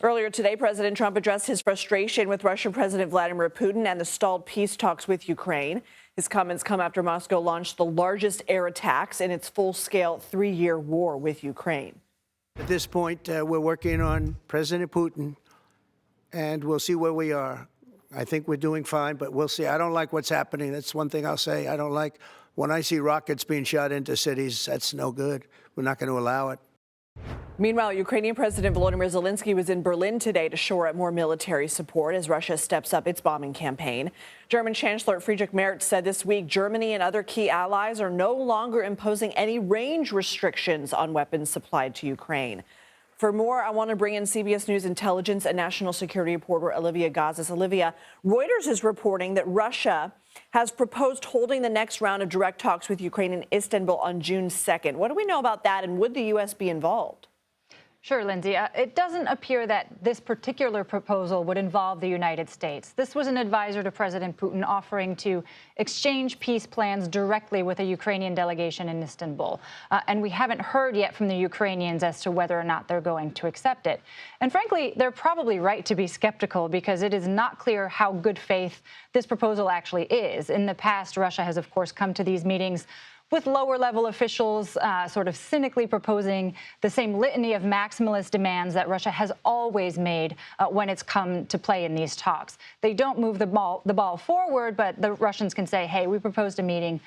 Earlier today, President Trump addressed his frustration with Russian President Vladimir Putin and the stalled peace talks with Ukraine. His comments come after Moscow launched the largest air attacks in its full-scale 3-year war with Ukraine. At this point, we're working on President Putin, and we'll see where we are. I think we're doing fine, but we'll see. I don't like what's happening. That's one thing I'll say. I don't like when I see rockets being shot into cities. That's no good. We're not going to allow it. Meanwhile, Ukrainian President Volodymyr Zelensky was in Berlin today to shore up more military support as Russia steps up its bombing campaign. German Chancellor Friedrich Merz said this week Germany and other key allies are no longer imposing any range restrictions on weapons supplied to Ukraine. For more, I want to bring in CBS News intelligence and national security reporter Olivia Gazis. Olivia, Reuters is reporting that Russia has proposed holding the next round of direct talks with Ukraine in Istanbul on June 2nd. What do we know about that, and would the U.S. be involved? Sure, Lindsay. It doesn't appear that this particular proposal would involve the United States. This was an advisor to President Putin offering to exchange peace plans directly with a Ukrainian delegation in Istanbul. And we haven't heard yet from the Ukrainians as to whether or not they're going to accept it. And frankly, they're probably right to be skeptical because it is not clear how good faith this proposal actually is. In the past, Russia has, of course, come to these meetings with lower-level officials sort of cynically proposing the same litany of maximalist demands that Russia has always made when it's come to play in these talks. They don't move the ball forward, but the Russians can say, hey, we proposed a meeting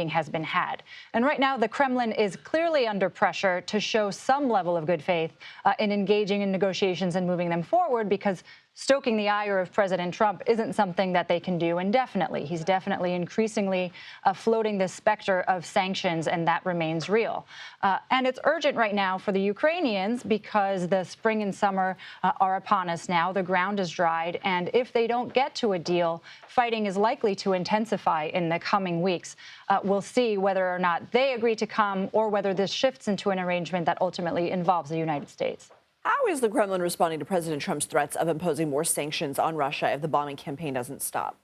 has been had. And right now, the Kremlin is clearly under pressure to show some level of good faith in engaging in negotiations and moving them forward, because stoking the ire of President Trump isn't something that they can do indefinitely. He's definitely increasingly floating this specter of sanctions, and that remains real. And it's urgent right now for the Ukrainians because the spring and summer are upon us now. The ground is dried, and if they don't get to a deal, fighting is likely to intensify in the coming weeks. We'll see whether or not they agree to come or whether this shifts into an arrangement that ultimately involves the United States. How is the Kremlin responding to President Trump's threats of imposing more sanctions on Russia if the bombing campaign doesn't stop?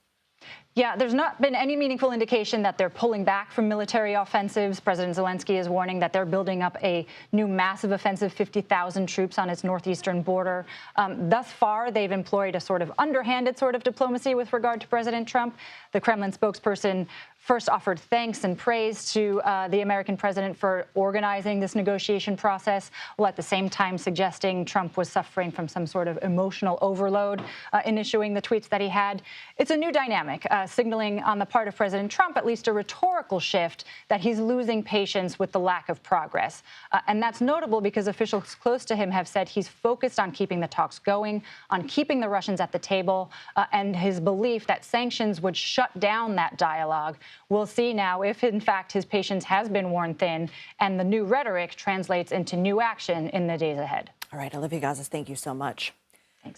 Yeah, there's not been any meaningful indication that they're pulling back from military offensives. President Zelensky is warning that they're building up a new massive offensive, 50,000 troops on its northeastern border. Thus far, they've employed a sort of underhanded sort of diplomacy with regard to President Trump. The Kremlin spokesperson first offered thanks and praise to the American president for organizing this negotiation process, while at the same time suggesting Trump was suffering from some sort of emotional overload in issuing the tweets that he had. It's a new dynamic, signaling on the part of President Trump at least a rhetorical shift that he's losing patience with the lack of progress. And that's notable because officials close to him have said he's focused on keeping the talks going, on keeping the Russians at the table, and his belief that sanctions would shut down that dialogue. We'll see now if, in fact, his patience has been worn thin and the new rhetoric translates into new action in the days ahead. All right, Olivia Gazis, thank you so much.